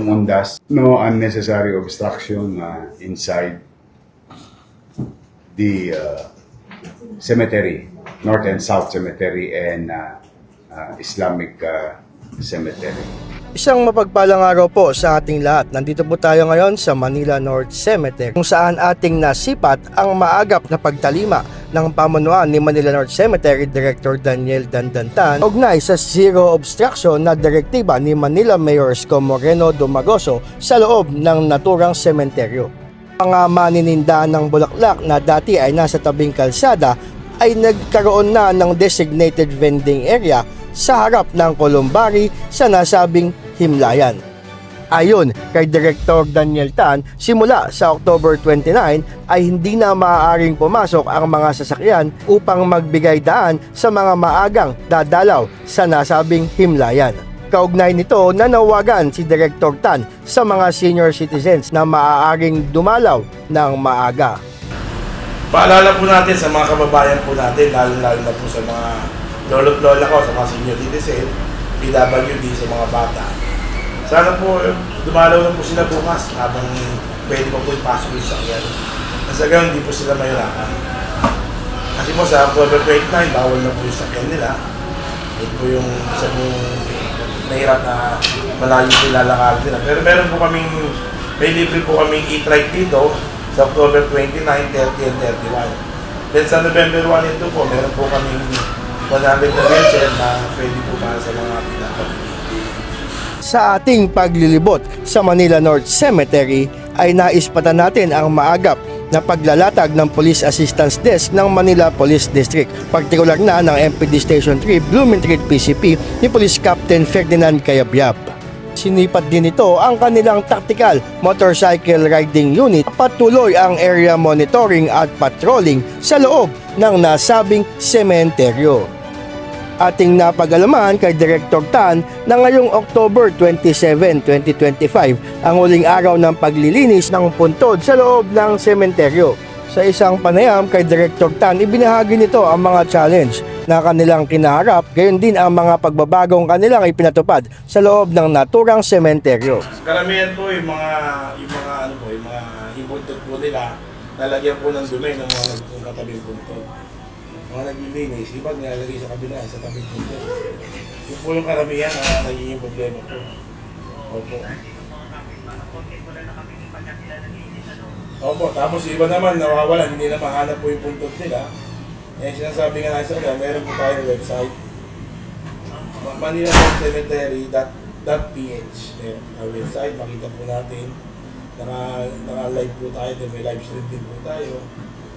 Undas, no unnecessary obstruction inside the cemetery, North and South Cemetery and Islamic Cemetery. Isang mapagpalang araw po sa ating lahat. Nandito po tayo ngayon sa Manila North Cemetery kung saan ating nasipat ang maagap na pagtalima ng pamunuan ni Manila North Cemetery Director Daniel Dandantan ugnay sa zero obstruction na direktiba ni Manila Mayor Isko Moreno Dumagoso sa loob ng naturang sementeryo. Mga manininda ng bulaklak na dati ay nasa tabing kalsada ay nagkaroon na ng designated vending area sa harap ng columbari sa nasabing himlayan. Ayon kay Director Daniel Tan, simula sa October 29 ay hindi na maaaring pumasok ang mga sasakyan upang magbigay daan sa mga maagang dadalaw sa nasabing himlayan. Kaugnay nito, nanawagan si Director Tan sa mga senior citizens na maaaring dumalaw ng maaga. Paalala po natin sa mga kababayan po natin, lalo-lalo na po sa mga lolo't lola ko, sa mga senior citizen, PWD, sa mga bata. Sana po dumalaw na po sila bukas habang pwede pa po ipasok yung sakyan. Nasa ganoon, hindi po sila mahirapan. Kasi po sa October 29, bawal na po yung sakyan nila. Ito po yung isa po mahirap na malayo yung lalakad nila. Pero meron po kaming, may libre po kaming e-trike dito sa October 29, 30, and 31. Then sa November 1 and 2 po, meron po kaming 100 na wheelchair na pwede po para sa mga pinapalibig. Sa ating paglilibot sa Manila North Cemetery ay naispatan natin ang maagap na paglalatag ng Police Assistance Desk ng Manila Police District, partikular na ng MPD Station 3 Blumentritt PCP ni Police Captain Ferdinand Cayabyab. Sinipat din ito ang kanilang tactical motorcycle riding unit, patuloy ang area monitoring at patrolling sa loob ng nasabing sementeryo. Ating napag-alaman kay Director Tan na ngayong October 27, 2025 ang huling araw ng paglilinis ng puntod sa loob ng sementeryo. Sa isang panayam kay Director Tan, ibinahagi nito ang mga challenge na kanilang kinaharap, gayon din ang mga pagbabagong kanilang ipinatupad sa loob ng naturang sementeryo. Karamihan po yung mga ibuntod po nila, nalagyan po ng dumi ng mga katabing puntod. Mga naglilinis, iba nilalagay sa kabila, sa tabing puntod. Yun po yung karamihan na nagiging problema po. Opo. Opo, tapos iba naman nawawala, hindi na mahanap po yung puntod nila. Eh, sinasabi nga natin sa kanila, meron po tayong website. ManilaNorthCemetery.ph. Meron po tayong website, makita po natin. Naka-live po tayo, may live stream din po tayo.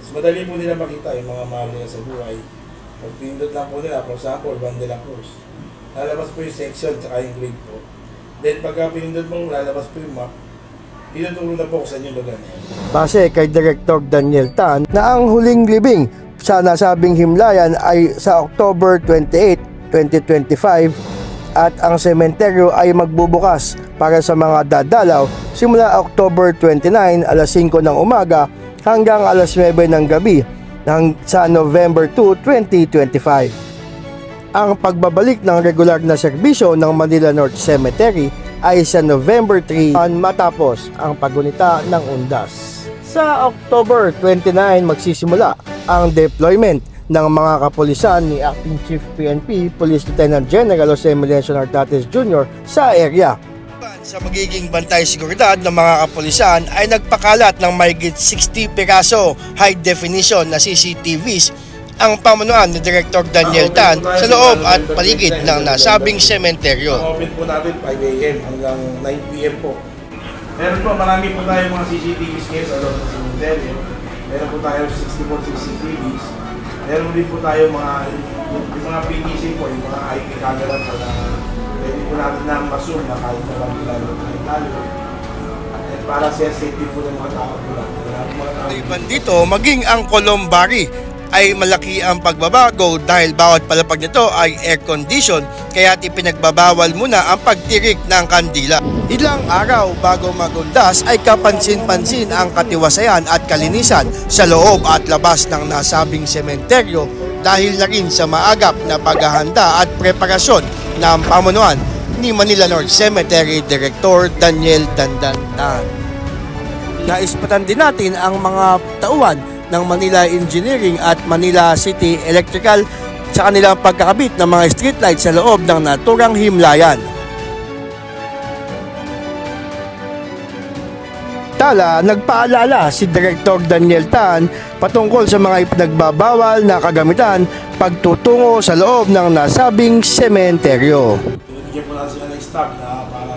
Mas madali po nila makita yung mga mahal nila sa buhay. Pag pinindot lang po nila, for example, Juan de la Cruz. Lalabas po yung section, tsaka yung grade po. Then pagka pinindot mo, lalabas po yung map. Tinuturo na po sa inyo lugar na yan. Base kay Director Daniel Tan na ang huling libing sa nasabing himlayan ay sa October 28, 2025 at ang sementeryo ay magbubukas para sa mga dadalaw simula October 29, alas 5 ng umaga hanggang alas 9 ng gabi sa November 2, 2025. Ang pagbabalik ng regular na serbisyo ng Manila North Cemetery ay sa November 3 matapos ang paggunita ng undas. Sa October 29 magsisimula ang deployment ng mga kapulisan ni Acting Chief PNP Police Lieutenant General Jose Melencio Nartates Jr. sa area. Sa magiging bantay seguridad ng mga kapulisan ay nagpakalat ng mahigit 60 piraso high definition na CCTVs ang pamunuan ni Director Daniel Tan sa loob at paligid ng nasabing sementeryo. Open po natin 5 AM hanggang 9 PM po. Meron po, marami po tayong mga CCTVs ngayon sa loob ng sementeryo. Meron po tayong 64 CCTVs. Meron din po tayong yung mga PTC po, yung mga IP camera po na pwede po natin na ma-zoom na kahit na lang lalo. At para sa safety po ng mga tao po natin. Iban dito, maging ang columbari ay malaki ang pagbabago dahil bawat palapag nito ay air condition kaya't ipinagbabawal muna ang pagtirik ng kandila. Ilang araw bago magundas ay kapansin-pansin ang katiwasayan at kalinisan sa loob at labas ng nasabing sementeryo dahil na rin sa maagap na paghahanda at preparasyon ng pamunuan ni Manila North Cemetery Director Daniel Dandantan. Naispatan din natin ang mga tauhan ng Manila Engineering at Manila City Electrical sa kanilang pagkakabit ng mga streetlights sa loob ng naturang himlayan. Tala, nagpaalala si Director Daniel Tan patungkol sa mga ipinagbabawal na kagamitan pagtutungo sa loob ng nasabing sementeryo. Binigyan po natin sila ng staff na para